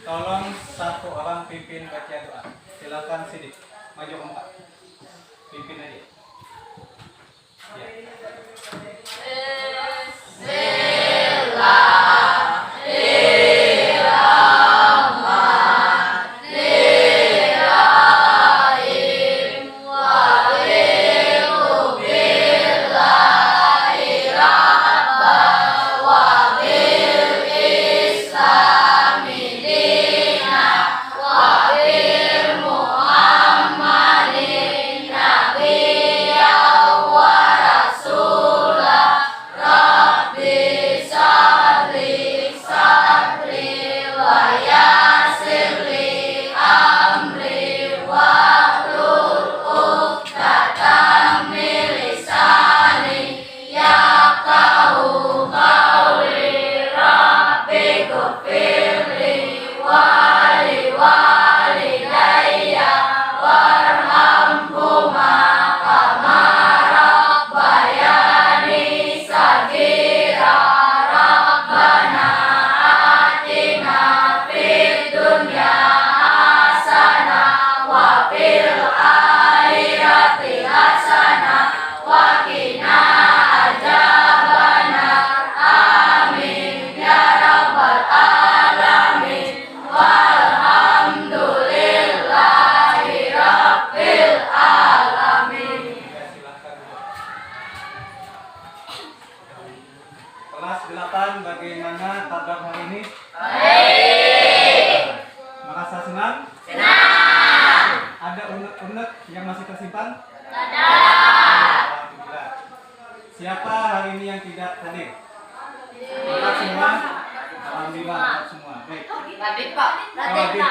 Tolong satu orang pimpin baca doa. Silakan Sidik, maju ke muka. Pimpin aja. Ya. Kelas 8, bagaimana kabar hari ini? Baik. Merasa senang? Senang. Ada unek-unek yang masih tersimpan? Ada. Alhamdulillah. Siapa hari ini yang tidak hadir? Lengkap semua? Alhamdulillah, lengkap semua. Baik. Adik Pak. Adik.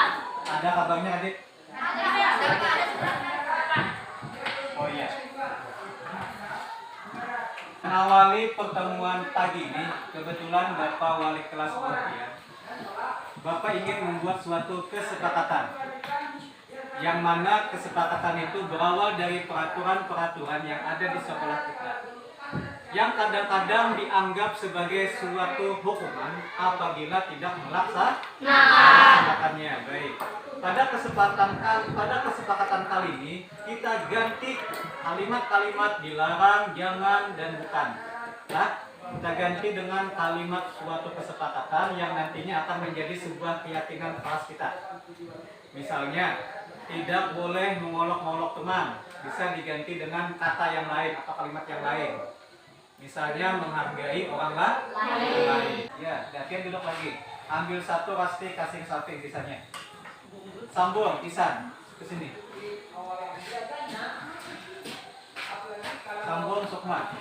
Ada kabarnya adik? Oh iya. Mengawali pertemuan pagi ini, kebetulan Bapak Wali Kelas Muhammadiyah, Bapak ingin membuat suatu kesepakatan, yang mana kesepakatan itu berawal dari peraturan-peraturan yang ada di sekolah kita, yang kadang-kadang dianggap sebagai suatu hukuman apabila tidak melaksanakannya. Baik. Pada kesepakatan kali ini kita ganti kalimat-kalimat dilarang, jangan, dan bukan. Nah, kita ganti dengan kalimat suatu kesepakatan yang nantinya akan menjadi sebuah keyakinan kelas kita. Misalnya, tidak boleh mengolok-olok teman, bisa diganti dengan kata yang lain atau kalimat yang lain. Misalnya menghargai orang lain. Ya, gantian duduk lagi. Ambil satu Rasti, kasih ke samping sisanya. Sambung, Isan, ke sini. Sambung, Sukma.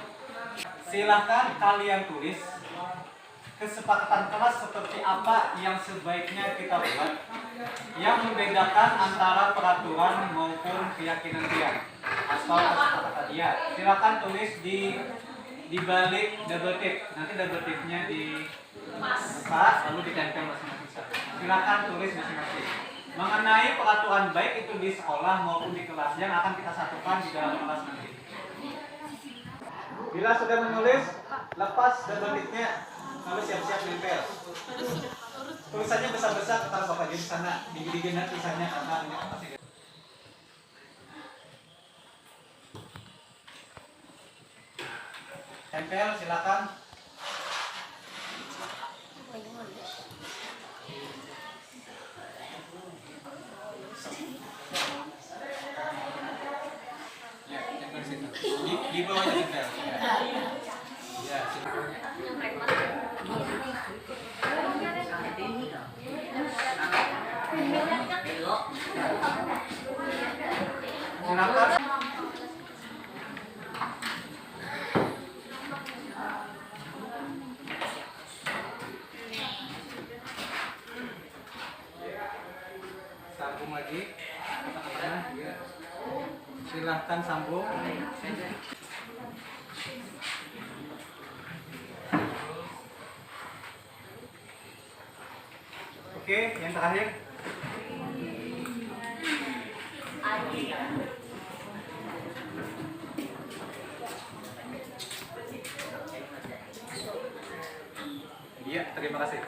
Silahkan kalian tulis kesepakatan kelas seperti apa yang sebaiknya kita buat, yang membedakan antara peraturan maupun keyakinan dia atau kesepakatan dia. Silahkan tulis di balik double tip. Nanti double tipnya di buka, lalu ditempel masing-masing. Silahkan tulis masing-masing mengenai peraturan baik itu di sekolah maupun di kelas yang akan kita satukan di dalam kelas nanti. Bila sudah menulis, lepas double tipnya, lalu siap-siap nempel. Tulisannya besar-besar, taruh Bapak di sana, digigit tulisannya karena ini pasti. Tempel, silakan. Di bawahnya tempel. Ya, silakan. Sambung lagi. Silahkan sambung. Oke, yang terakhir. Iya, terima kasih.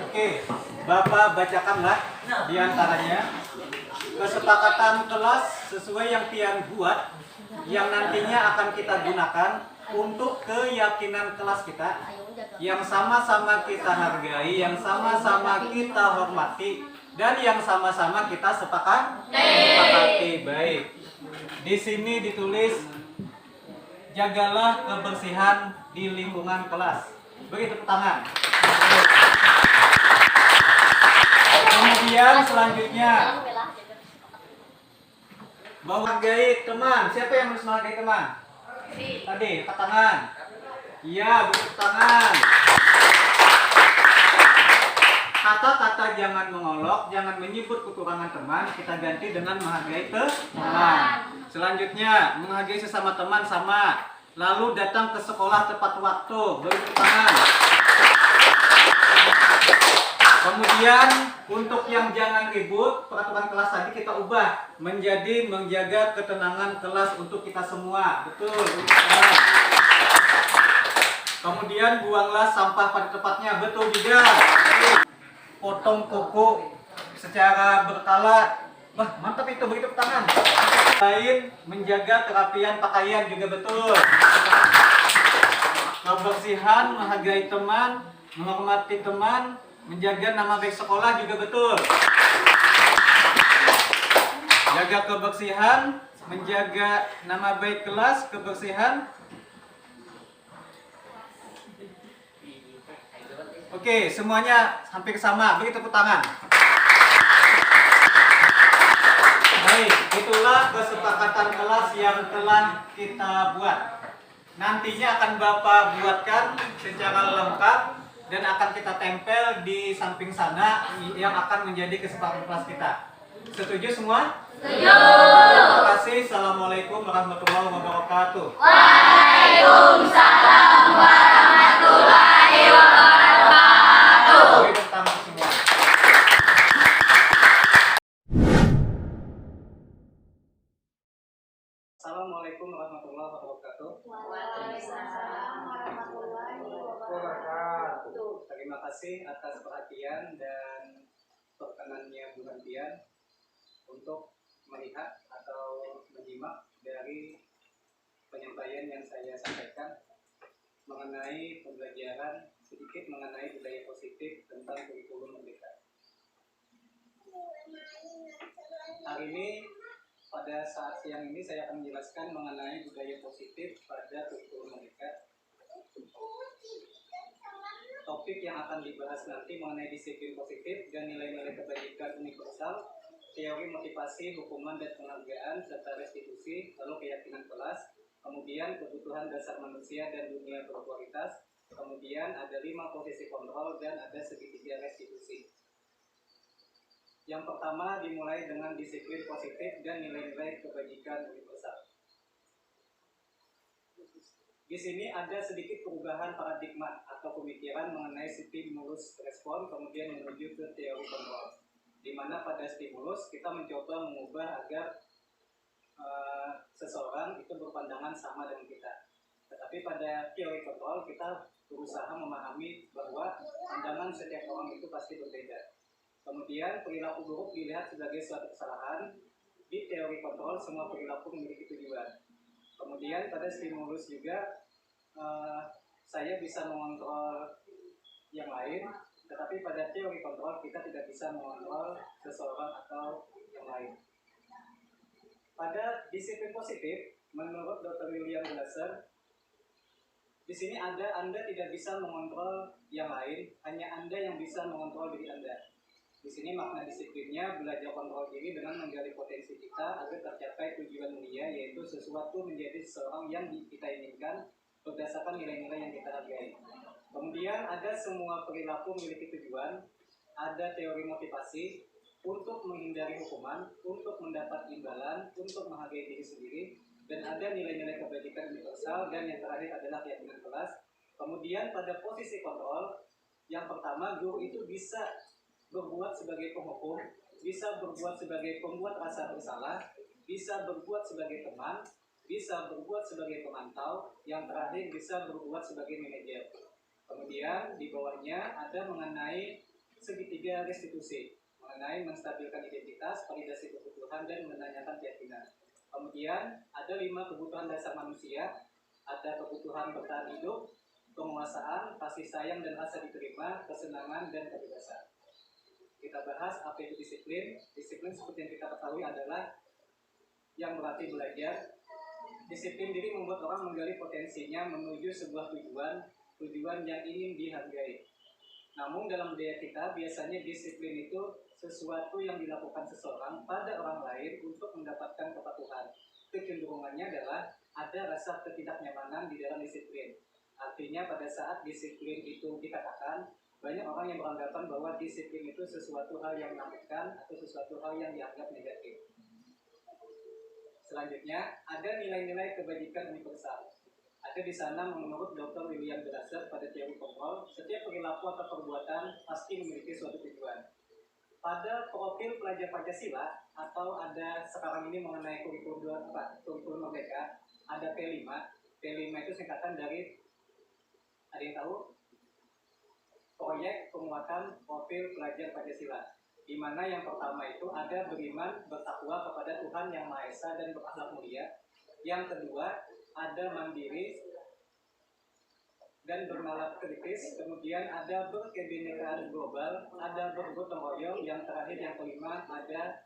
Oke, Bapak bacakanlah di antaranya kesepakatan kelas sesuai yang Pian buat yang nantinya akan kita gunakan untuk keyakinan kelas kita yang sama-sama kita hargai, yang sama-sama kita hormati, dan yang sama-sama kita sepakati. Baik. Di sini ditulis jagalah kebersihan di lingkungan kelas. Beri tepuk tangan. Kemudian selanjutnya menghargai teman. Siapa yang harus menghargai teman? Tadi, angkat tangan. Iya, tepuk tangan. Kata-kata jangan mengolok, jangan menyebut kekurangan teman, kita ganti dengan menghargai teman. Selanjutnya, menghargai sesama teman sama. Lalu datang ke sekolah tepat waktu. Beri tepuk tangan. Kemudian untuk yang jangan ribut, peraturan kelas tadi kita ubah menjadi menjaga ketenangan kelas untuk kita semua. Betul. Kemudian buanglah sampah pada tempatnya. Betul juga. Potong kuku secara berkala. Wah, mantap itu. Beri tepuk tangan. Lain menjaga kerapian pakaian juga betul. Kebersihan, menghargai teman, menghormati teman, menjaga nama baik sekolah juga betul. Jaga kebersihan, menjaga nama baik kelas, kebersihan. Oke, semuanya hampir sama. Beri tepuk tangan. Baik, itulah kesepakatan kelas yang telah kita buat. Nantinya akan Bapak buatkan secara lengkap dan akan kita tempel di samping sana yang akan menjadi kesepakatan kelas kita. Setuju semua? Setuju. Terima kasih. Assalamualaikum warahmatullahi wabarakatuh. Waalaikumsalam warahmatullahi wabarakatuh. Beri tangan semua. Assalamualaikum warahmatullahi wabarakatuh. Waalaikumsalam warahmatullahi wabarakatuh. Terima kasih atas perhatian dan perkenannya Bu Hantian untuk melihat atau menyimak dari penyampaian yang saya sampaikan mengenai pembelajaran sedikit mengenai budaya positif tentang kurikulum merdeka. Hari ini pada saat siang ini saya akan menjelaskan mengenai budaya positif pada kurikulum merdeka. Topik yang akan dibahas nanti mengenai disiplin positif dan nilai-nilai kebajikan universal, teori motivasi, hukuman dan penghargaan, serta restitusi, lalu keyakinan kelas, kemudian kebutuhan dasar manusia dan dunia berkualitas, kemudian ada 5 posisi kontrol dan ada segitiga restitusi. Yang pertama dimulai dengan disiplin positif dan nilai-nilai kebajikan universal. Di sini ada sedikit perubahan paradigma atau pemikiran mengenai stimulus respon kemudian menuju ke teori kontrol. Di mana pada stimulus kita mencoba mengubah agar seseorang itu berpandangan sama dengan kita. Tetapi pada teori kontrol kita berusaha memahami bahwa pandangan setiap orang itu pasti berbeda. Kemudian perilaku buruk dilihat sebagai suatu kesalahan. Di teori kontrol semua perilaku memiliki tujuan. Kemudian pada stimulus juga saya bisa mengontrol yang lain, tetapi pada teori kontrol kita tidak bisa mengontrol seseorang atau yang lain. Pada disiplin positif, menurut Dr. William Glasser, di sini Anda tidak bisa mengontrol yang lain, hanya Anda yang bisa mengontrol diri Anda. Di sini makna disiplinnya belajar kontrol diri dengan menggali potensi kita agar tercapai tujuan mulia, yaitu sesuatu menjadi seseorang yang kita inginkan berdasarkan nilai-nilai yang kita hargai. Kemudian ada semua perilaku memiliki tujuan, ada teori motivasi untuk menghindari hukuman, untuk mendapat imbalan, untuk menghargai diri sendiri, dan ada nilai-nilai kebajikan universal, dan yang terakhir adalah keyakinan kelas. Kemudian pada posisi kontrol, yang pertama guru itu bisa berbuat sebagai penghukum, bisa berbuat sebagai pembuat rasa bersalah, bisa berbuat sebagai teman, bisa berbuat sebagai pemantau, yang terakhir bisa berbuat sebagai manajer. Kemudian di bawahnya ada mengenai segitiga restitusi, mengenai menstabilkan identitas, validasi kebutuhan, dan menanyakan keyakinan. Kemudian ada 5 kebutuhan dasar manusia, ada kebutuhan bertahan hidup, penguasaan, kasih sayang dan rasa diterima, kesenangan, dan kebebasan. Kita bahas apa itu disiplin. Disiplin seperti yang kita ketahui adalah yang berarti belajar. Disiplin diri membuat orang menggali potensinya menuju sebuah tujuan yang ingin dihargai. Namun dalam budaya kita biasanya disiplin itu sesuatu yang dilakukan seseorang pada orang lain untuk mendapatkan kepatuhan. Kecenderungannya adalah ada rasa ketidaknyamanan di dalam disiplin. Artinya pada saat disiplin itu dikatakan, banyak orang yang beranggapan bahwa disiplin itu sesuatu hal yang menakutkan atau sesuatu hal yang dianggap negatif. Selanjutnya, ada nilai-nilai kebajikan universal. Ada di sana menurut Dr. William Glasser pada teori kontrol, setiap perilaku atau perbuatan pasti memiliki suatu tujuan. Pada profil pelajar Pancasila atau ada sekarang ini mengenai kurikulum merdeka, ada P5. P5 itu singkatan dari, ada yang tahu? Proyek penguatan profil pelajar Pancasila. Di mana yang pertama itu ada beriman, bertakwa kepada Tuhan Yang Maha Esa dan berakhlak mulia. Yang kedua ada mandiri dan bernalar kritis, kemudian ada berkebinekaan global, ada bergotong royong, yang terakhir yang kelima ada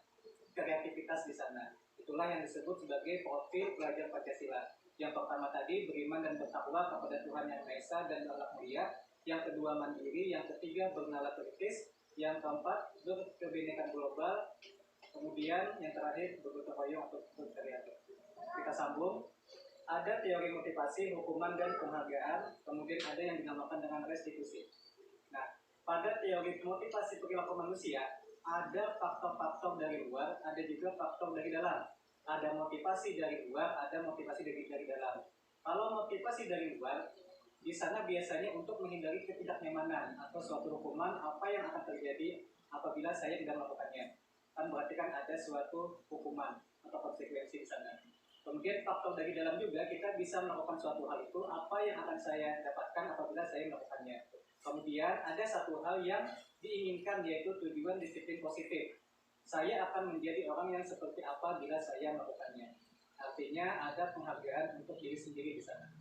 kreativitas di sana. Itulah yang disebut sebagai profil pelajar Pancasila. Yang pertama tadi beriman dan bertakwa kepada Tuhan Yang Maha Esa dan berakhlak mulia. Yang kedua mandiri, yang ketiga bernalar kritis, yang keempat berkebinekaan global, kemudian yang terakhir bergotong royong atau berkreatif. Kita sambung. Ada teori motivasi, hukuman, dan penghargaan, kemudian ada yang dinamakan dengan restitusi. Nah, pada teori motivasi perilaku manusia, ada faktor-faktor dari luar, ada juga faktor dari dalam. Ada motivasi dari luar, ada motivasi dari dalam. Kalau motivasi dari luar, di sana biasanya untuk menghindari ketidaknyamanan atau suatu hukuman apa yang akan terjadi apabila saya tidak melakukannya. Kan berarti kan ada suatu hukuman atau konsekuensi di sana. Kemudian faktor dari dalam juga, kita bisa melakukan suatu hal itu, apa yang akan saya dapatkan apabila saya melakukannya. Kemudian ada satu hal yang diinginkan, yaitu tujuan disiplin positif. Saya akan menjadi orang yang seperti apa bila saya melakukannya. Artinya ada penghargaan untuk diri sendiri di sana.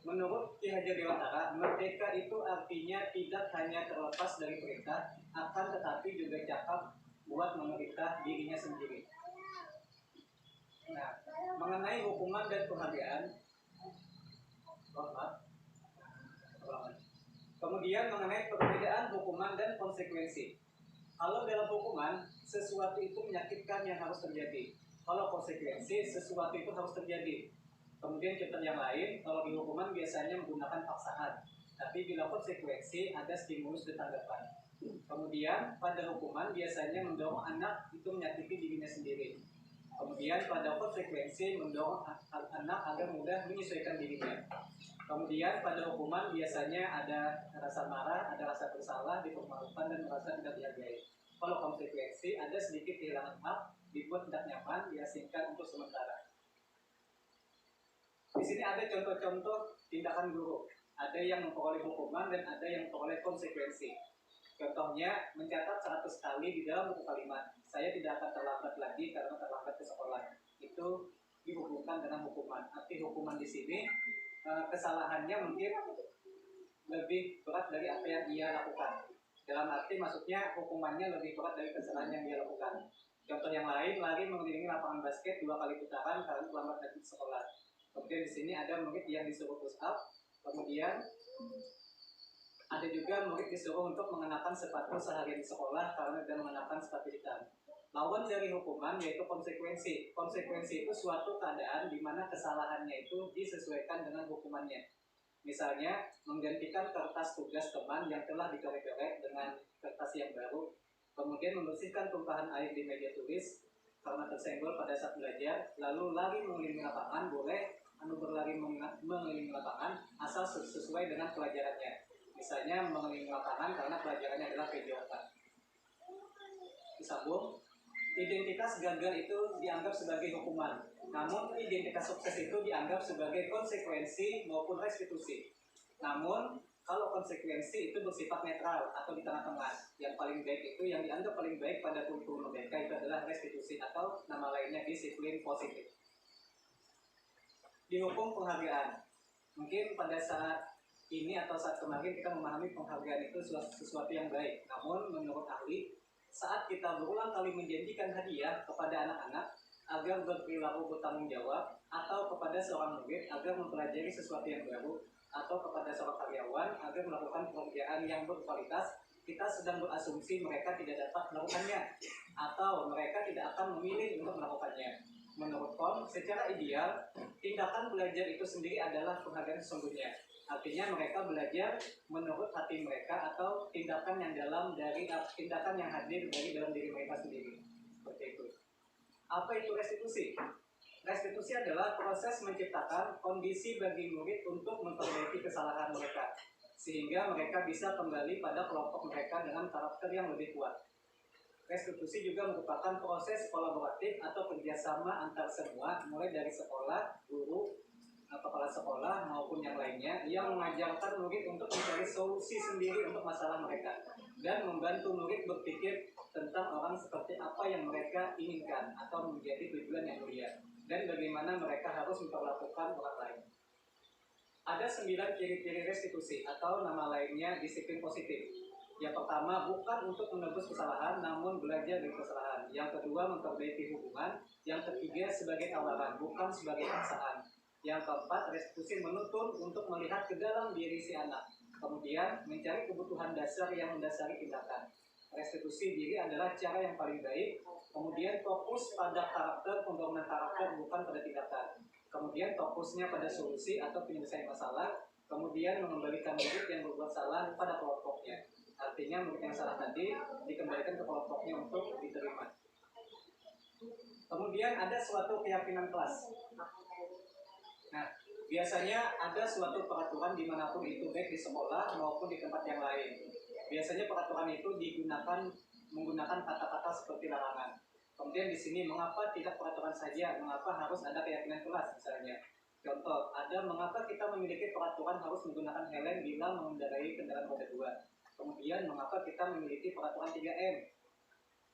Menurut Ki Hajar Dewantara, merdeka itu artinya tidak hanya terlepas dari perintah, akan tetapi juga cakap buat memerintah dirinya sendiri. Nah, mengenai hukuman dan penghargaan, kemudian mengenai perbedaan hukuman dan konsekuensi. Kalau dalam hukuman, sesuatu itu menyakitkan yang harus terjadi. Kalau konsekuensi, sesuatu itu harus terjadi. Kemudian contoh yang lain, kalau di hukuman biasanya menggunakan paksaan. Tapi bila konsekuensi, ada stimulus dan tanggapan. Kemudian pada hukuman biasanya mendorong anak itu menyakiti dirinya sendiri. Kemudian pada konsekuensi mendorong anak agar mudah menyesuaikan dirinya. Kemudian pada hukuman biasanya ada rasa marah, ada rasa bersalah, dipermalukan, dan merasa tidak dihargai. Kalau konsekuensi ada sedikit kehilangan hak, dibuat tidak nyaman, diasingkan untuk sementara. Di sini ada contoh-contoh tindakan guru. Ada yang memperoleh hukuman dan ada yang memperoleh konsekuensi. Contohnya, mencatat 100 kali di dalam buku kalimat. Saya tidak akan terlambat lagi karena terlambat ke sekolah. Itu dihubungkan dengan hukuman. Arti hukuman di sini, kesalahannya mungkin lebih berat dari apa yang ia lakukan. Dalam arti maksudnya hukumannya lebih berat dari kesalahan yang dia lakukan. Contoh yang lain, lari mengelilingi lapangan basket 2 kali putaran karena terlambat lagi ke sekolah. Kemudian di sini ada murid yang disuruh push up. Kemudian ada juga murid disuruh untuk mengenakan sepatu seharian di sekolah karena dia mengenakan sepatu hitam. Lawan dari hukuman yaitu konsekuensi. Konsekuensi itu suatu keadaan di mana kesalahannya itu disesuaikan dengan hukumannya. Misalnya, menggantikan kertas tugas teman yang telah dicoret-coret dengan kertas yang baru, kemudian membersihkan tumpahan air di meja tulis karena tersenggol pada saat belajar, lalu lari mengelilingi lapangan, boleh berlari mengelilingi lapangan asal sesuai dengan pelajarannya. Misalnya mengelilingi lapangan karena pelajarannya adalah PJOK. Disambung, identitas gagal itu dianggap sebagai hukuman. Namun identitas sukses itu dianggap sebagai konsekuensi maupun restitusi. Namun kalau konsekuensi itu bersifat netral atau di tengah-tengah. Yang paling baik itu, yang dianggap paling baik pada kurikulum merdeka itu adalah restitusi atau nama lainnya disiplin positif. Di hukum penghargaan, mungkin pada saat ini atau saat kemarin kita memahami penghargaan itu sesuatu yang baik. Namun menurut ahli, saat kita berulang kali menjanjikan hadiah kepada anak-anak agar berperilaku bertanggung jawab, atau kepada seorang murid agar mempelajari sesuatu yang baru, atau kepada seorang karyawan agar melakukan pekerjaan yang berkualitas, kita sedang berasumsi mereka tidak dapat melakukannya atau mereka tidak akan memilih untuk melakukannya. Menurut KOM, secara ideal, tindakan belajar itu sendiri adalah penghargaan sesungguhnya. Artinya mereka belajar menurut hati mereka atau tindakan yang tindakan yang hadir dari dalam diri mereka sendiri. Seperti itu. Apa itu restitusi? Restitusi adalah proses menciptakan kondisi bagi murid untuk memperbaiki kesalahan mereka, sehingga mereka bisa kembali pada kelompok mereka dengan karakter yang lebih kuat. Restitusi juga merupakan proses kolaboratif atau kerjasama antar semua, mulai dari sekolah, guru, kepala sekolah maupun yang lainnya, yang mengajarkan murid untuk mencari solusi sendiri untuk masalah mereka dan membantu murid berpikir tentang orang seperti apa yang mereka inginkan atau menjadi tujuan yang mulia dan bagaimana mereka harus memperlakukan orang lain. Ada 9 ciri-ciri restitusi atau nama lainnya disiplin positif. Yang pertama, bukan untuk menebus kesalahan, namun belajar dari kesalahan. Yang kedua, memperbaiki hubungan. Yang ketiga, sebagai tawaran, bukan sebagai paksaan. Yang keempat, restitusi menuntun untuk melihat ke dalam diri si anak. Kemudian, mencari kebutuhan dasar yang mendasari tindakan. Restitusi diri adalah cara yang paling baik. Kemudian, fokus pada karakter, pembangunan karakter, bukan pada tindakan. Kemudian, fokusnya pada solusi atau penyelesaian masalah. Kemudian, mengembalikan murid yang berbuat salah pada kelompoknya. Artinya, murid yang salah tadi dikembalikan ke kelompoknya untuk diterima. Kemudian, ada suatu keyakinan kelas. Nah, biasanya ada suatu peraturan dimanapun itu, baik di sekolah maupun di tempat yang lain. Biasanya peraturan itu menggunakan kata-kata seperti larangan. Kemudian di sini, mengapa tidak peraturan saja? Mengapa harus ada keyakinan kelas misalnya? Contoh, ada mengapa kita memiliki peraturan harus menggunakan helm bila mengendarai kendaraan roda 2. Kemudian, mengapa kita memiliki peraturan 3M?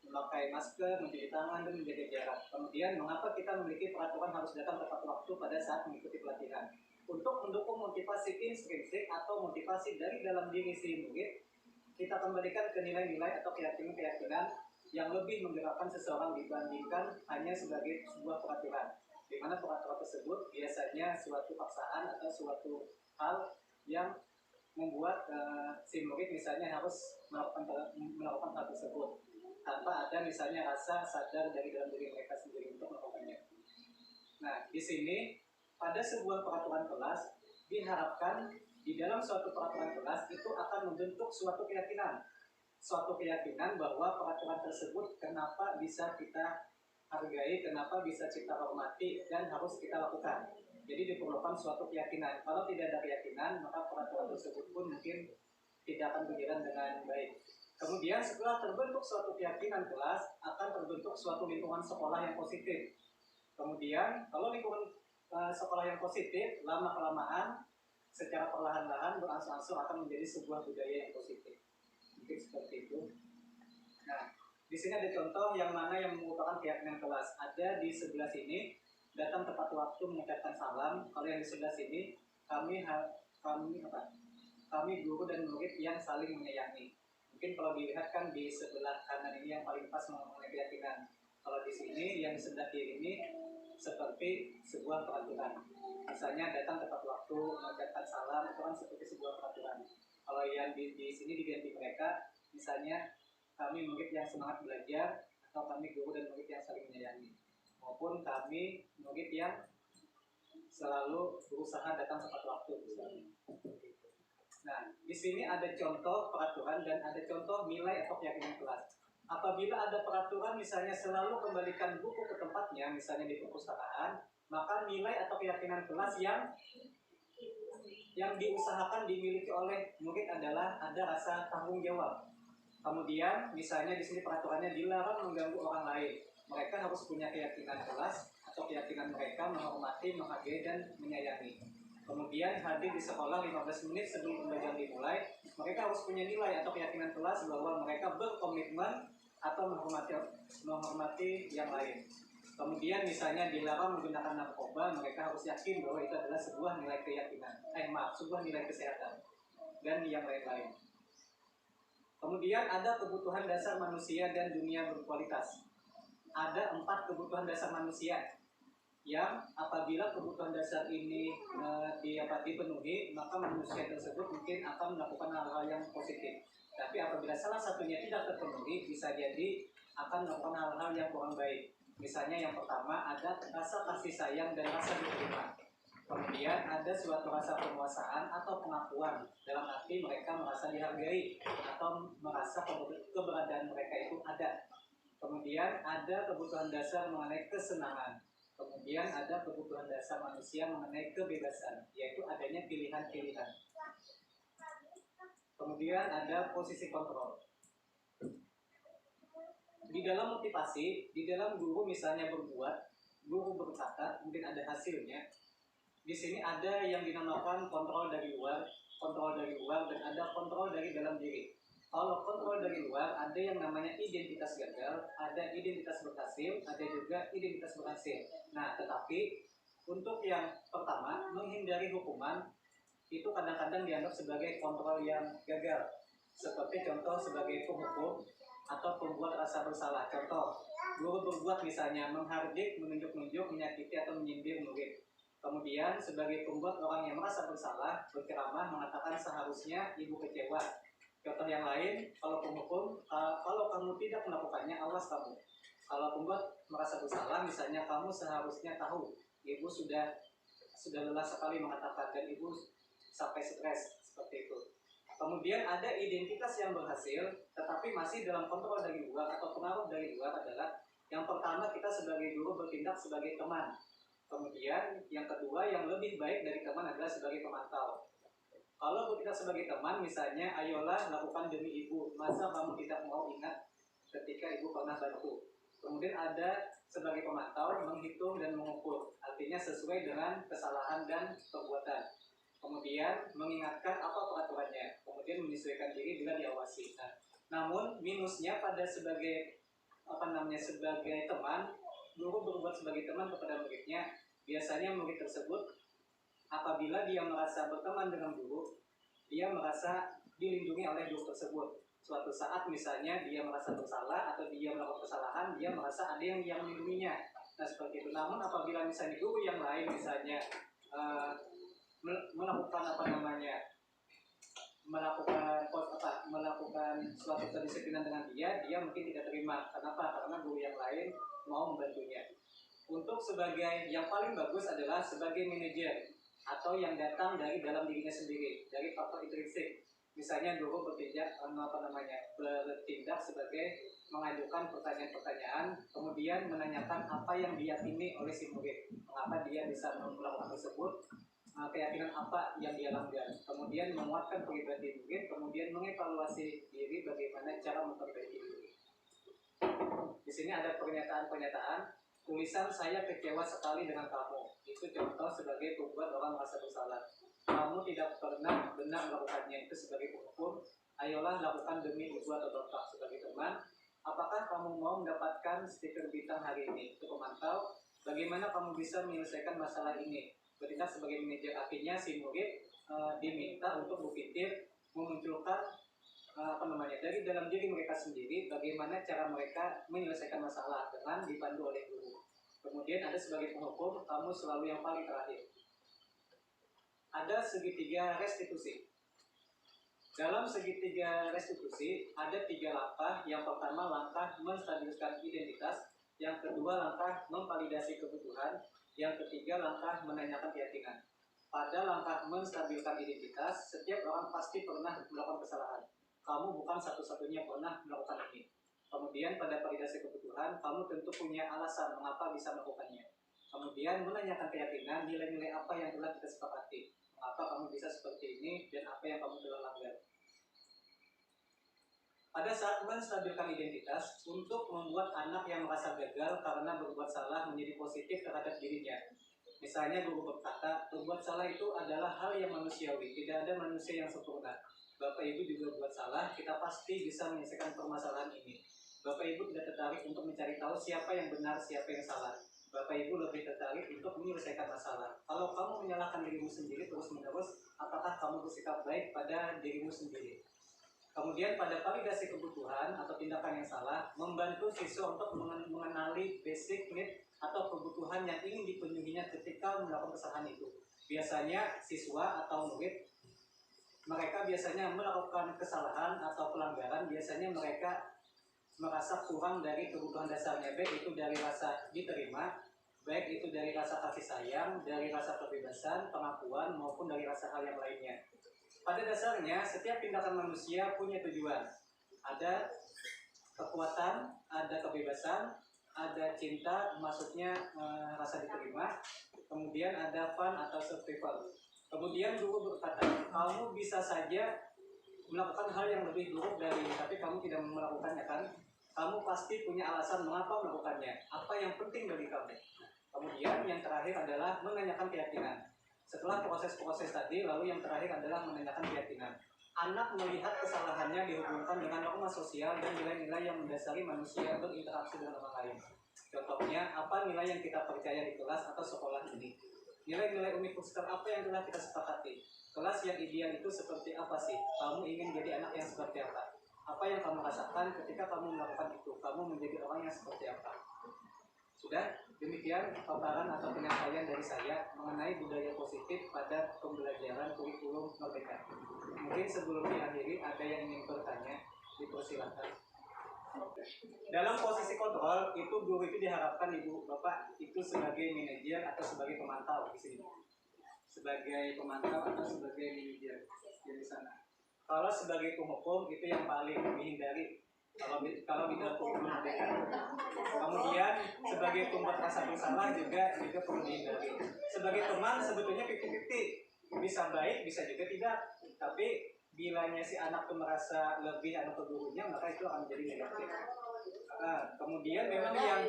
Memakai masker, mencuci tangan, dan menjaga jarak. Kemudian, mengapa kita memiliki peraturan harus datang tepat waktu pada saat mengikuti pelatihan? Untuk mendukung motivasi intrinsik atau motivasi dari dalam diri si murid, kita kembalikan ke nilai-nilai atau keyakinan-keyakinan yang lebih menggerakkan seseorang dibandingkan hanya sebagai sebuah peraturan. Di mana peraturan tersebut biasanya suatu paksaan atau suatu hal yang membuat si murid misalnya harus melakukan hal tersebut tanpa ada misalnya rasa sadar dari dalam diri mereka sendiri untuk melakukannya. Nah, di sini pada sebuah peraturan kelas diharapkan di dalam suatu peraturan kelas itu akan membentuk suatu keyakinan bahwa peraturan tersebut kenapa bisa kita hargai, kenapa bisa kita hormati dan harus kita lakukan. Jadi diperlukan suatu keyakinan. Kalau tidak ada keyakinan, maka peraturan tersebut pun mungkin tidak akan berjalan dengan baik. Kemudian setelah terbentuk suatu keyakinan kelas, akan terbentuk suatu lingkungan sekolah yang positif. Kemudian kalau lingkungan sekolah yang positif, lama-kelamaan secara perlahan-lahan berangsur-angsur akan menjadi sebuah budaya yang positif. Mungkin seperti itu. Nah, di sini ada contoh yang mana yang merupakan keyakinan kelas. Ada di sebelah sini, datang tepat waktu mengucapkan salam. Kalau yang di sebelah sini, kami guru dan murid yang saling menyayangi. Mungkin kalau dilihat kan di sebelah kanan ini yang paling pas mengenai keyakinan. Kalau di sini, yang di sebelah kiri ini seperti sebuah peraturan. Misalnya datang tepat waktu, mengucapkan salam, itu kan seperti sebuah peraturan. Kalau yang di sini diganti mereka, misalnya kami murid yang semangat belajar, atau kami guru dan murid yang saling menyayangi. Maupun kami murid yang selalu berusaha datang tepat waktu misalnya. Nah, di sini ada contoh peraturan dan ada contoh nilai atau keyakinan kelas. Apabila ada peraturan misalnya selalu kembalikan buku ke tempatnya, misalnya di perpustakaan, maka nilai atau keyakinan kelas yang diusahakan dimiliki oleh murid adalah ada rasa tanggung jawab. Kemudian misalnya di sini peraturannya dilarang mengganggu orang lain. Mereka harus punya keyakinan kelas atau keyakinan mereka menghormati, menghargai dan menyayangi. Kemudian hadir di sekolah 15 menit sebelum pembelajaran dimulai. Mereka harus punya nilai atau keyakinan kelas bahwa mereka berkomitmen atau menghormati yang lain. Kemudian misalnya dilarang menggunakan narkoba, mereka harus yakin bahwa itu adalah sebuah nilai keyakinan. Sebuah nilai kesehatan dan yang lain-lain. Kemudian ada kebutuhan dasar manusia dan dunia berkualitas. Ada 4 kebutuhan dasar manusia yang apabila kebutuhan dasar ini dipenuhi, maka manusia tersebut mungkin akan melakukan hal-hal yang positif. Tapi apabila salah satunya tidak terpenuhi, bisa jadi akan melakukan hal-hal yang kurang baik. Misalnya yang pertama ada rasa kasih sayang dan rasa diterima. Kemudian ada suatu rasa penguasaan atau pengakuan, dalam arti mereka merasa dihargai atau merasa keberadaan mereka itu ada. Kemudian ada kebutuhan dasar mengenai kesenangan. Kemudian ada kebutuhan dasar manusia mengenai kebebasan, yaitu adanya pilihan-pilihan. Kemudian ada posisi kontrol. Di dalam motivasi, di dalam guru misalnya guru berkata, mungkin ada hasilnya. Di sini ada yang dinamakan kontrol dari luar, dan ada kontrol dari dalam diri. Kalau kontrol dari luar, ada yang namanya identitas gagal, ada identitas berhasil, ada juga identitas berhasil. Nah, tetapi untuk yang pertama, menghindari hukuman, itu kadang-kadang dianggap sebagai kontrol yang gagal. Seperti contoh sebagai penghukum atau pembuat rasa bersalah. Contoh, guru berbuat misalnya menghardik, menunjuk-nunjuk, menyakiti atau menyindir murid. Kemudian sebagai pembuat orang yang merasa bersalah, berceramah mengatakan seharusnya ibu kecewa. Contoh yang lain, kalau penghukum, kalau kamu tidak melakukannya, awas kamu. Kalau pembuat merasa bersalah, misalnya kamu seharusnya tahu, ibu sudah lelah sekali mengatakan dan ibu sampai stres seperti itu. Kemudian ada identitas yang berhasil, tetapi masih dalam kontrol dari luar atau pengaruh dari luar adalah yang pertama kita sebagai guru bertindak sebagai teman. Kemudian yang kedua yang lebih baik dari teman adalah sebagai pemantau. Kalau bertindak sebagai teman, misalnya ayolah lakukan demi ibu, masa kamu tidak mau ingat ketika ibu pernah bantu. Kemudian ada sebagai pemantau menghitung dan mengukur, artinya sesuai dengan kesalahan dan perbuatan. Kemudian mengingatkan apa peraturannya, kemudian menyesuaikan diri bila diawasi. Namun minusnya pada sebagai teman, guru berbuat sebagai teman kepada muridnya, biasanya murid tersebut apabila dia merasa berteman dengan guru, dia merasa dilindungi oleh guru tersebut. Suatu saat misalnya dia merasa bersalah atau dia melakukan kesalahan, dia merasa ada yang melindunginya. Nah seperti itu. Namun apabila misalnya guru yang lain misalnya melakukan suatu kedisiplinan dengan dia mungkin tidak terima. Kenapa? Karena guru yang lain mau membantunya. Untuk sebagai yang paling bagus adalah sebagai manajer atau yang datang dari dalam dirinya sendiri, dari faktor intrinsik. Misalnya guru bertindak sebagai mengajukan pertanyaan-pertanyaan, kemudian menanyakan apa yang diyakini oleh si murid, mengapa dia bisa melakukan tersebut, keyakinan apa yang dia langgar, kemudian menguatkan pribadi murid, kemudian mengevaluasi diri bagaimana cara memperbaiki diri. Di sini ada pernyataan-pernyataan. Tulisan saya kecewa sekali dengan kamu. Itu contoh sebagai pembuat orang merasa bersalah. Kamu tidak pernah benar melakukannya, itu sebagai penghukum. Ayolah lakukan demi ibu atau bapak. Sebagai teman, apakah kamu mau mendapatkan stiker bintang hari ini? Untuk pemantau, bagaimana kamu bisa menyelesaikan masalah ini? Bertindak sebagai manajer, artinya si murid diminta untuk berpikir memunculkan dari dalam diri mereka sendiri bagaimana cara mereka menyelesaikan masalah dengan dipandu oleh guru. Kemudian ada sebagai penghukum, kamu selalu yang paling terakhir. Ada segitiga restitusi. Dalam segitiga restitusi ada 3 langkah. Yang pertama langkah menstabilkan identitas, yang kedua langkah memvalidasi kebutuhan, yang ketiga langkah menanyakan keyakinan. Pada langkah menstabilkan identitas, setiap orang pasti pernah melakukan kesalahan. Kamu bukan satu-satunya pernah melakukan ini. Kemudian pada validasi kebutuhan, kamu tentu punya alasan mengapa bisa melakukannya. Kemudian menanyakan keyakinan, nilai-nilai apa yang telah kita sepakati. Mengapa kamu bisa seperti ini dan apa yang kamu telah langgar. Pada saat menstabilkan identitas, untuk membuat anak yang merasa gagal karena berbuat salah menjadi positif terhadap dirinya. Misalnya guru berkata, berbuat salah itu adalah hal yang manusiawi, tidak ada manusia yang sempurna. Bapak Ibu juga buat salah, kita pasti bisa menyelesaikan permasalahan ini. Bapak Ibu tidak tertarik untuk mencari tahu siapa yang benar, siapa yang salah. Bapak Ibu lebih tertarik untuk menyelesaikan masalah. Kalau kamu menyalahkan dirimu sendiri terus-menerus, apakah kamu bersikap baik pada dirimu sendiri? Kemudian pada validasi kebutuhan atau tindakan yang salah, membantu siswa untuk mengenali basic need atau kebutuhan yang ingin dipenuhinya ketika melakukan kesalahan itu. Biasanya siswa atau murid, mereka biasanya melakukan kesalahan atau pelanggaran, biasanya mereka merasa kurang dari kebutuhan dasarnya, baik itu dari rasa diterima, baik itu dari rasa kasih sayang, dari rasa kebebasan, pengakuan, maupun dari rasa hal yang lainnya. Pada dasarnya, setiap tindakan manusia punya tujuan. Ada kekuatan, ada kebebasan, ada cinta, maksudnya rasa diterima. Kemudian ada fun atau survival. Kemudian guru berkata, kamu bisa saja melakukan hal yang lebih buruk dari ini, tapi kamu tidak melakukannya kan? Kamu pasti punya alasan mengapa melakukannya. Apa yang penting bagi kamu? Kemudian yang terakhir adalah menanyakan keyakinan. Setelah proses-proses tadi, lalu yang terakhir adalah menanyakan keyakinan. Anak melihat kesalahannya dihubungkan dengan norma sosial dan nilai-nilai yang mendasari manusia berinteraksi dengan orang lain. Contohnya, apa nilai yang kita percaya di kelas atau sekolah ini? Nilai-nilai universal apa yang telah kita sepakati? Kelas yang ideal itu seperti apa sih? Kamu ingin jadi anak yang seperti apa? Apa yang kamu rasakan ketika kamu melakukan itu? Kamu menjadi orang yang seperti apa? Sudah, demikian paparan atau penyampaian dari saya mengenai budaya positif pada pembelajaran kurikulum Merdeka. Mungkin sebelum diakhiri ada yang ingin bertanya, dipersilakan. Dalam posisi kontrol, itu guru itu diharapkan Ibu Bapak itu sebagai manajer atau sebagai pemantau di sini. Sebagai pemantau atau sebagai manajer di sana. Kalau sebagai penghukum itu yang paling dihindari. Kalau bidang hukum Merdeka. Kemudian sebagai pembuat rasa bersalah juga perlu dihindari. Sebagai teman sebetulnya 50-50, bisa baik bisa juga tidak. Tapi bilanya si anak itu merasa lebih ke gurunya, maka itu akan menjadi negatif. Kemudian memang yang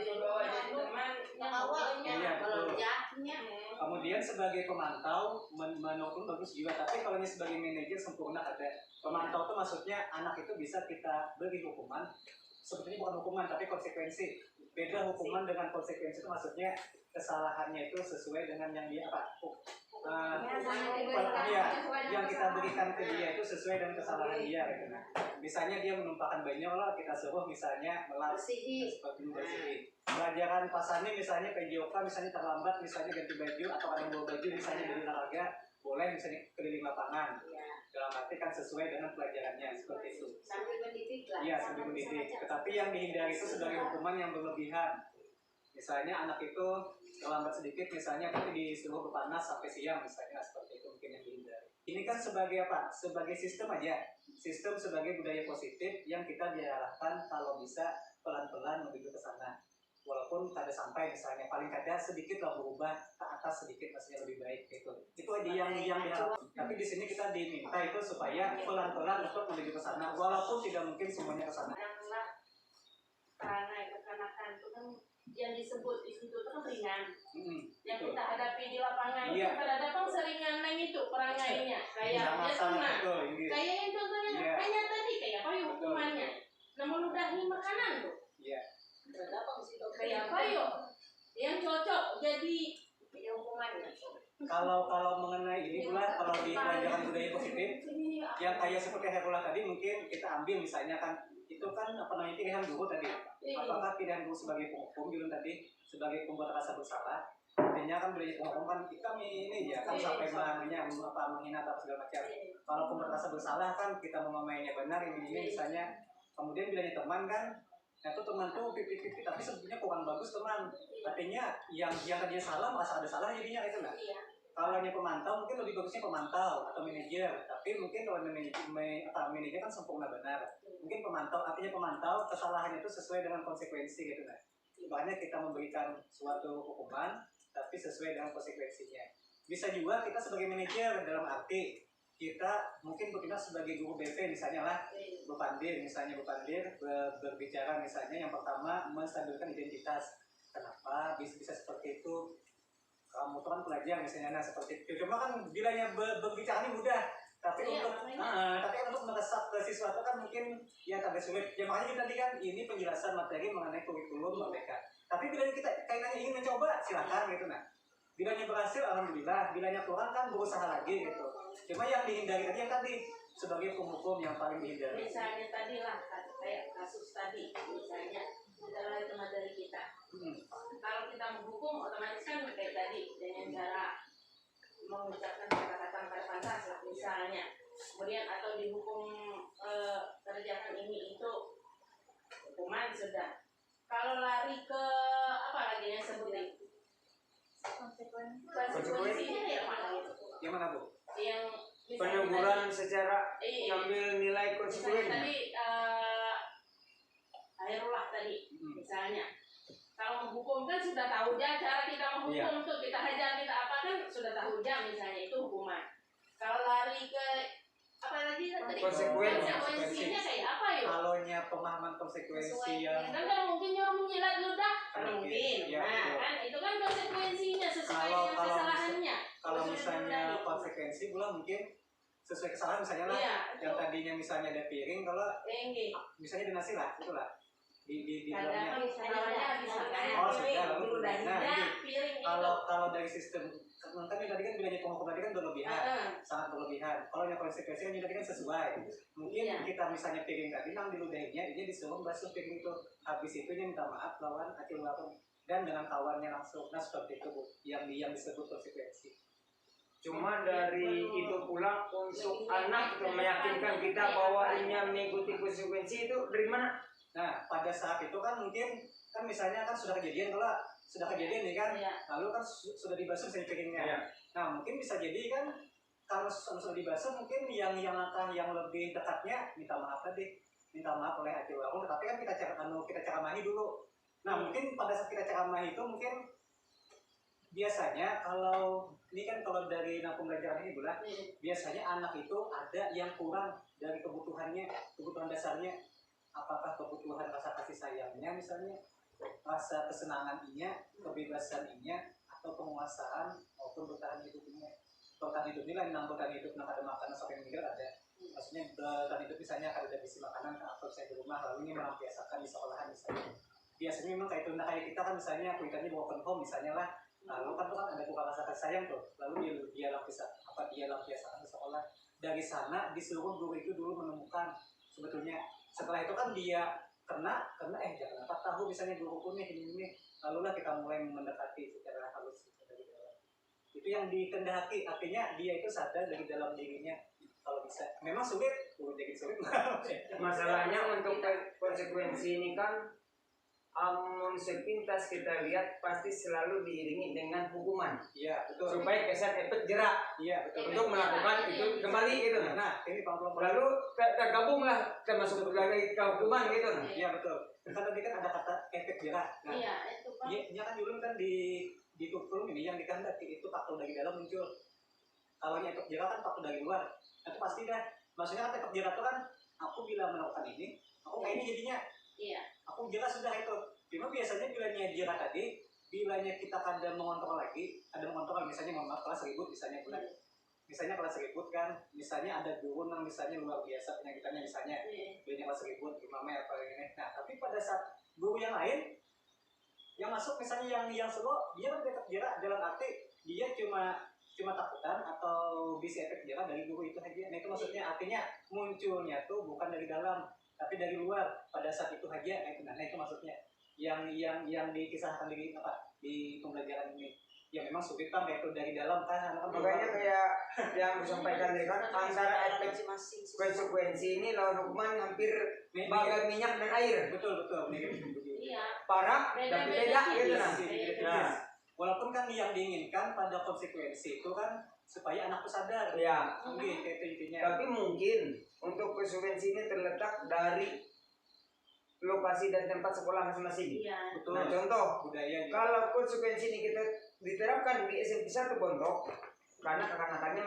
kemudian sebagai pemantau menurut bagus juga, tapi kalau ini sebagai manajer sempurna ada. Pemantau itu maksudnya anak itu bisa kita beri hukuman, sebetulnya bukan hukuman tapi konsekuensi. Beda hukuman dengan konsekuensi itu maksudnya kesalahannya itu sesuai dengan yang dia yang kita berikan ke dia itu sesuai dengan kesalahan dia. Misalnya dia menumpahkan banyak, kita suruh misalnya seperti bersih. Pelajaran pasarnya misalnya PJOK misalnya terlambat, misalnya ganti baju atau ada yang bawa baju misalnya dari olahraga, boleh misalnya keliling lapangan. Dalam arti kan sesuai dengan pelajarannya seperti itu. Sambil mendidik lah. Iya, sambil mendidik. Tetapi yang dihindari itu sebagai hukuman yang berlebihan. Misalnya anak itu terlambat sedikit misalnya tapi disuruh berpanas sampai siang misalnya, seperti itu mungkin yang dihindari. Ini kan sebagai apa? Sebagai sistem aja. Sistem sebagai budaya positif yang kita diarahkan kalau bisa pelan-pelan menuju ke sana. Walaupun kada sampai misalnya, paling kada sedikit lah berubah ke atas sedikit maksudnya lebih baik gitu. Itu aja yang diharapkan. Tapi di sini kita diminta itu supaya pelan-pelan untuk menuju ke sana. Walaupun tidak mungkin semuanya ke sana. Karena kekanakan itu kan yang disebut di situ kan ringan. Yang Betul. kita hadapi di lapangan Iya. itu kadang-kadang seringan itu perangainya. Kayak dia tenang. Kayak yang contohnya hanya tadi kayak apa yuk hukumannya. Nah meludahi makanan tuh. Iya. Kayak apa yuk yang cocok jadi hukumannya. Kalau mengenai ini pula, kalau di pelajaran budaya positif yang kayak seperti Herula tadi mungkin kita ambil misalnya kan itu kan pilihan guru tadi. Apakah pilihan guru sebagai penghukum dulu tadi sebagai pembuat rasa bersalah? Artinya kan budaya penghukum kan kita ini ya kan sampai menghina atau segala macam. Kalau pembuat rasa bersalah kan kita mau mainnya benar ini misalnya. Kemudian bilanya teman kan, itu teman tuh pipi tapi sebetulnya kurang bagus teman. Artinya yang tadinya salah merasa ada salah jadinya itu enggak. Kalau hanya pemantau mungkin lebih bagusnya pemantau atau manajer, tapi mungkin kalau manajer kan sempurna benar. Mungkin pemantau, artinya pemantau kesalahan itu sesuai dengan konsekuensi gitu kan. Ibaratnya kita memberikan suatu hukuman, tapi sesuai dengan konsekuensinya. Bisa juga kita sebagai manajer dalam arti kita mungkin bertindak sebagai guru BP misalnya lah, berpandir berbicara misalnya yang pertama menstabilkan identitas. Kenapa bisa seperti itu? kamu tuh kan pelajar misalnya, nah seperti itu. Cuma kan bilanya berbicara ini mudah, tapi Iya, tapi kan untuk meresap ke siswa itu kan mungkin ya agak sulit. Ya makanya kita tadi kan ini penjelasan materi mengenai kurikulum Merdeka. Tapi bila kita kaitannya ingin mencoba, silakan gitu. Nah, bilanya berhasil alhamdulillah, bilanya kurang kan berusaha lagi gitu. Cuma yang dihindari tadi yang tadi sebagai penghukum yang paling dihindari. Misalnya tadi lah kayak kasus tadi, misalnya adalah itu materi kita. Kalau kita menghukum otomatis kan kayak tadi dengan cara mengucapkan kata-kata pada pantas lah misalnya. Kemudian atau dihukum kerjakan ini itu hukuman sudah. Kalau lari ke apa lagi yang sebutin? Konsekuensinya ya mana itu? Yang mana Bu? Yang Peneguran secara ngambil nilai konsekuensi. Tadi Airullah tadi misalnya, kalau menghukum kan sudah tahu aja cara kita menghukum tuh, kita hajar kita apa kan sudah tahu aja misalnya itu hukuman. Kalau lari ke apa lagi tadi konsekuensinya kayak apa ya? Kalau pemahaman konsekuensi yang kan mungkin nyuruh menjilat ludah kan mungkin. Ya, nah kan itu kan konsekuensinya sesuai dengan kesalahannya. Kalau misalnya konsekuensi pula mungkin sesuai kesalahan misalnya lah, yang tadinya misalnya ada piring, kalau misalnya ada nasi lah, itulah di dalamnya. Oh sudah, lalu kalau dari sistem kan tadi kan bilangnya penghukum tadi kan berlebihan, sangat berlebihan. Kalau yang konsekuensi kan tadi kan sesuai. Mungkin kita misalnya piring tadi nang diludahinya, ini disuruh basuh piring itu, habis itu minta maaf lawan acil lawan dan dengan kawannya langsung. Nah seperti itu Bu, yang disebut konsekuensi. Cuma dari itu pula untuk anak itu meyakinkan kita bahwa ini mengikuti konsekuensi itu dari mana? Nah pada saat itu kan mungkin kan misalnya kan sudah kejadian, kalau sudah kejadian nih kan, lalu kan sudah dibasuh saya piringnya. Nah mungkin bisa jadi kan kalau sudah dibasuh mungkin yang lebih dekatnya minta maaf oleh hati warung, tetapi kan kita ceramahi dulu. Nah mungkin pada saat kita ceramahi itu mungkin biasanya kalau ini kan kalau dari pembelajaran ini bulan, biasanya anak itu ada yang kurang dari kebutuhan dasarnya. Apakah kebutuhan rasa kasih sayangnya misalnya, rasa kesenangan kebebasan atau penguasaan maupun bertahan hidupnya. Bertahan hidup ini lah, bertahan hidup ada makanan sampai meninggal ada. Maksudnya bertahan hidup misalnya kalau ada bisi makanan atau saya di rumah lalu ini melampiaskan di sekolahan misalnya. Biasanya memang kayak kita kan misalnya kuitannya broken home misalnya lah. Lalu kan tuh kan ada kurang rasa kasih sayang tuh, lalu dia lampiaskan di sekolah. Dari sana disuruh guru itu dulu menemukan sebetulnya. Setelah itu kan dia kena jangan 4 tahun misalnya guru hukumnya ini, lalu lah kita mulai mendekati secara halus dari dalam. Itu yang dikendaki, artinya dia itu sadar dari dalam dirinya. Kalau bisa, memang sulit, jadi sulit. Masalahnya untuk konsekuensi ini kan sepintas kita lihat pasti selalu diiringi dengan hukuman. Iya, betul. Supaya kesan efek jerak. Iya, betul. Untuk melakukan itu kembali gitu. Nah, ini Pak. Lalu tergabunglah termasuk lagi ke hukuman gitu. Iya, betul. Kan tadi kan ada kata efek jerak. Nah, iya, itu Pak. Iya kan dulu kan di kurikulum ini yang dikehendaki itu faktor dari dalam muncul. Kalau efek jerak kan faktor dari luar. Itu pasti dah. Maksudnya kan efek jerak itu kan aku bila melakukan ini, aku kayak ini jadinya. Iya. Aku jelas sudah itu. Cuma biasanya bilanya jerak tadi, bilanya kita kadang mengontrol lagi, misalnya kelas ribut misalnya bulan. Misalnya kelas ribut kan, misalnya ada guru yang misalnya luar biasa penyakitannya misalnya, bilanya kelas ribut, gimana apa ini. Nah, tapi pada saat guru yang lain yang masuk misalnya yang slow, dia kan efek jerak dalam arti dia cuma takutan atau bisa efek jerak dari guru itu aja. Nah itu maksudnya artinya munculnya tuh bukan dari dalam tapi dari luar pada saat itu aja. Nah itu maksudnya yang dikisahkan di pembelajaran ini. Ya memang sulit kan itu dari dalam kan. Makanya kayak yang disampaikan tadi kan antara efek konsekuensi ini lawan hukuman hampir bagai minyak dan air. Betul. Iya. Parah tapi beda gitu nah. Walaupun kan yang diinginkan pada konsekuensi itu kan supaya anak itu sadar. Ya. Itu intinya. Tapi mungkin untuk konsekuensi ini terletak dari lokasi dan tempat sekolah masing-masing. Iya. Betul. Nah, contoh budaya. Kalau konsekuensi ini kita diterapkan di SMP 1 Pondok, karena kekanak-kanaknya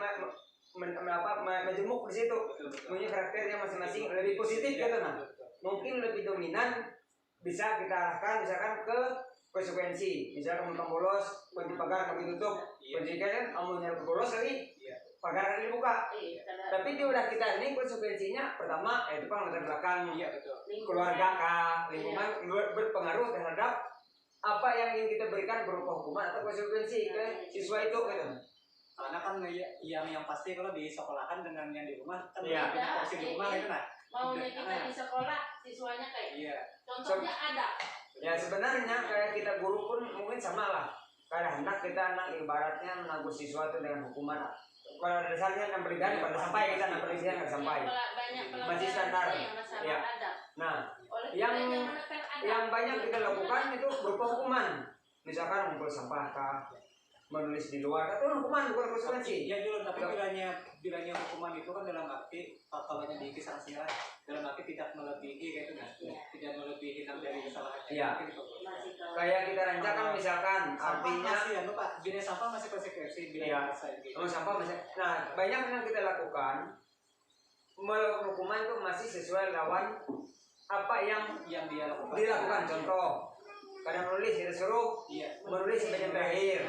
majemuk di situ, punya karakternya masing-masing lebih positif gitu nah. Mungkin lebih dominan bisa kita arahkan misalkan ke konsekuensi. Misalnya kamu bolos, kunci pagar kami tutup, kunci kan kamu nyari bolos lagi, pagar dibuka. Tapi di udah kita ini konsekuensinya pertama itu kan latar belakang, keluarga kah, lingkungan berpengaruh terhadap apa yang ingin kita berikan berupa hukuman atau konsekuensi ke siswa itu gitu. Karena kan yang pasti kalau di sekolahan dengan yang di rumah kan Iya. beda porsi di rumah itu nah. Maunya kita di sekolah siswanya kayak Iya. contohnya ada. Ya sebenarnya kayak kita guru pun mungkin sama lah. Kayak hendak kita anak ibaratnya menanggung siswa itu dengan hukuman. Kalau dasarnya yang berikan pada sampai kita anak perizinan nggak sampai. Banyak Masih standar. yang masalah Iya. ada. Nah, Oleh yang kita yang menekan ada. yang banyak kita lakukan itu berupa hukuman. Misalkan ngumpul sampah kah, menulis di luar, itu hukuman bukan konsekuensi. Ya dulu, tapi bilanya hukuman itu kan dalam arti kalau di sanksinya dalam arti tidak melebihi kayak itu nah, tidak melebihi dari kesalahan. Iya. Masih kalau Kayak kita rancangkan misalkan artinya masih ya lupa jenis sampah masih konsekuensi bila Iya. gitu. sampah masih. Nah, banyak yang kita lakukan melakukan hukuman itu masih sesuai lawan apa yang yang dia lakukan. dilakukan. Contoh, kadang menulis kita suruh menulis sampai yang terakhir.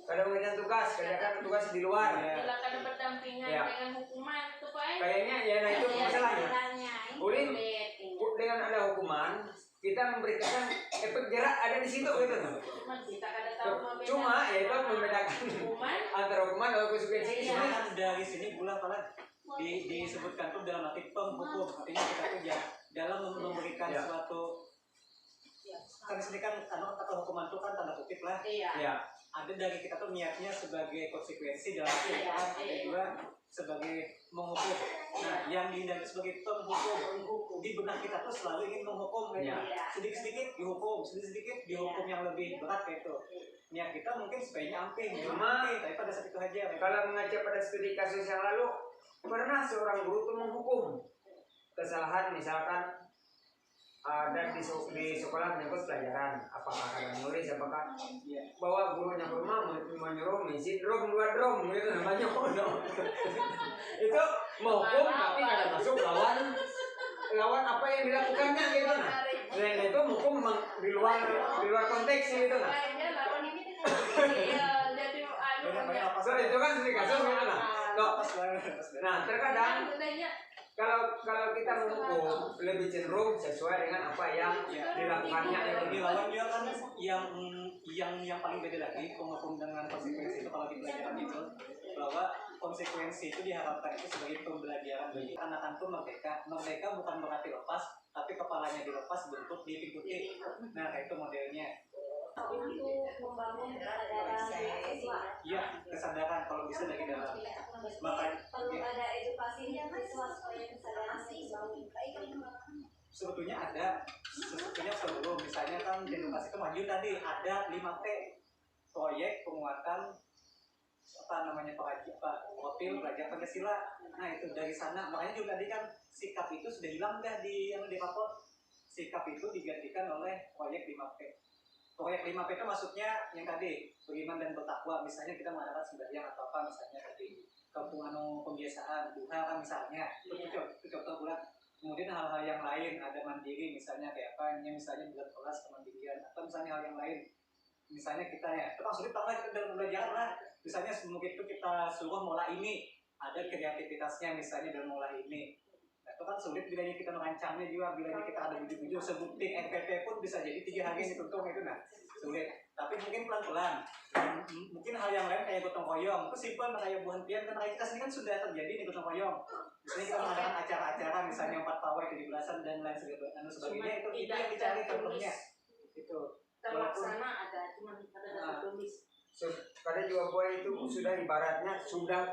Kadang mengerjakan tugas, kerjakan tugas di luar. bila ada berdampingan Iya. dengan hukuman itu Pak. Kayaknya ya nah itu masalahnya. Ulin Ulin. dengan ada hukuman, kita memberikan efek jerak ada di situ gitu. Cuman kita kada tahu membedakan Cuma ya itu membedakan hukuman. antara hukuman dan konsekuensi Iya. ini. Karena kan dari sini pula kalau disebutkan tuh dalam arti penghukum, artinya kita tuh dalam memberikan Iya. suatu kan di sini kan kata hukuman itu kan tanda kutip lah. Iya. Ya, Ada dari kita tuh niatnya sebagai konsekuensi dalam arti Iya, kan, ada iya. juga sebagai menghukum. Nah, yang dihindari sebagai penghukum di benak kita tuh selalu ingin menghukum gitu. Iya. Sedikit-sedikit dihukum, sedikit-sedikit dihukum yang lebih berat kayak itu. Niat kita mungkin supaya nyamping, Cuma- tapi pada saat itu aja. kalau mengacu pada studi kasus yang lalu, pernah seorang guru itu menghukum kesalahan misalkan ada di sekolah menyangkut pelajaran, apakah kadang menulis, apakah bahwa gurunya ke rumah menyuruh mengisi drum 2 drum gitu namanya itu menghukum tapi kadang masuk lawan apa yang dilakukannya gitu nah. Dan itu hukum di luar konteks gitu nah. Kayaknya lawan ini iya jadi Banyak-banyak apa So itu kan studi kasus gitu nah. Nah terkadang sebenarnya kalau kita menghukum lebih cenderung sesuai dengan apa yang dilakukannya Di gitu. lawan dia kan yang paling beda lagi penghukum dengan konsekuensi itu kalau di pelajaran itu bahwa konsekuensi itu diharapkan itu sebagai pembelajaran bagi anak-anak itu merdeka bukan berarti lepas tapi kepalanya dilepas bentuk diikuti. Nah kayak itu modelnya. Untuk membangun kesadaran siswa. Iya kesadaran kalau bisa dari dalam. Makanya Perlu ada edukasinya siswa supaya kesadaran siswa baik. sebetulnya sebelum misalnya kan edukasi itu maju tadi ada 5P proyek penguatan profil belajar Pancasila. Nah itu dari sana makanya juga tadi kan sikap itu sudah hilang dah di rapor. Sikap itu digantikan oleh proyek 5P. Proyek 5P itu maksudnya yang tadi beriman dan bertakwa, misalnya kita mengadakan sembahyang atau apa misalnya tadi kampung pembiasaan duha kan misalnya itu contoh bulan. Kemudian hal-hal yang lain ada mandiri misalnya kayak apa misalnya bulan kelas kemandirian atau misalnya hal yang lain misalnya kita ya itu maksudnya kita dalam belajar lah misalnya mungkin itu kita suruh mulai ini ada kreativitasnya misalnya dalam mulai ini. Nah, itu kan sulit bilanya kita merancangnya juga bilanya kita ada bujuk-bujuk sebukti NPP pun bisa jadi 3 hari yang dituntung itu nah sulit tapi mungkin pelan-pelan mungkin hal yang lain kayak gotong royong itu simpel kayak buah pian kan kita sini kan sudah terjadi nih gotong royong misalnya kita mengadakan acara-acara misalnya 4 pawai 17-an dan lain sebagainya itu yang dicari contohnya itu terlaksana ada cuma ada tulis. Kadang juga boleh itu sudah ibaratnya sudah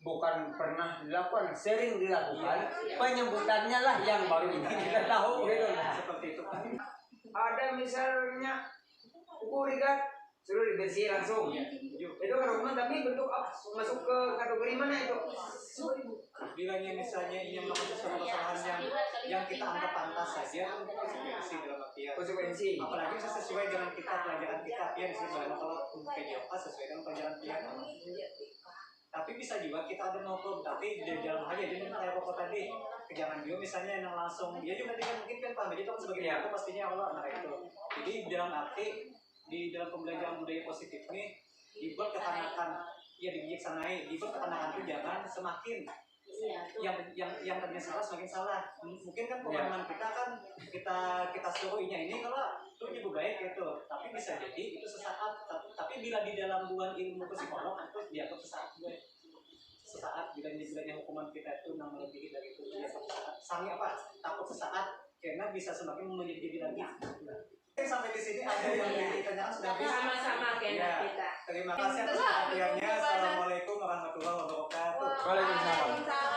bukan pernah dilakukan, sering dilakukan. Penyebutannya lah yang baru ini kita tahu gitu. seperti itu kan. Ada misalnya buku rigat suruh dibersih langsung. Itu kan hukuman tapi bentuk masuk ke kategori mana itu? Bilanya misalnya ini melakukan sesuatu kesalahan yang kita anggap pantas saja konsekuensi dalam artian Konsekuensi. apalagi sesuai dengan kita pelajaran kita ya di sini kalau PJOK sesuai dengan pelajaran kita Tapi bisa juga kita ada hukum, tapi di dalam aja jadi kayak pokok tadi jangan juga misalnya yang langsung dia juga tadi kan mungkin kan paham itu kan sebagai aku pastinya Allah anak itu. Jadi dalam arti di dalam pembelajaran budaya positif ini dibuat kekanakan ya dibijaksanai, dibuat kekanakan itu jangan semakin yang tadinya salah semakin salah. Mungkin kan pemahaman kita kan kita suruhnya ini kalau itu juga baik gitu, tapi bisa jadi itu sesaat. Tapi bila di dalam bulan ilmu psikolog itu dianggap sesaat bila nilainya hukuman kita itu melebihi dari itu dia sesaat sangi apa takut sesaat karena bisa semakin menjadi lagi. Sampai di sini ada yang ditanyakan sudah habis. Sama-sama kita. Terima kasih atas perhatiannya. Assalamualaikum warahmatullahi wabarakatuh. Waalaikumsalam.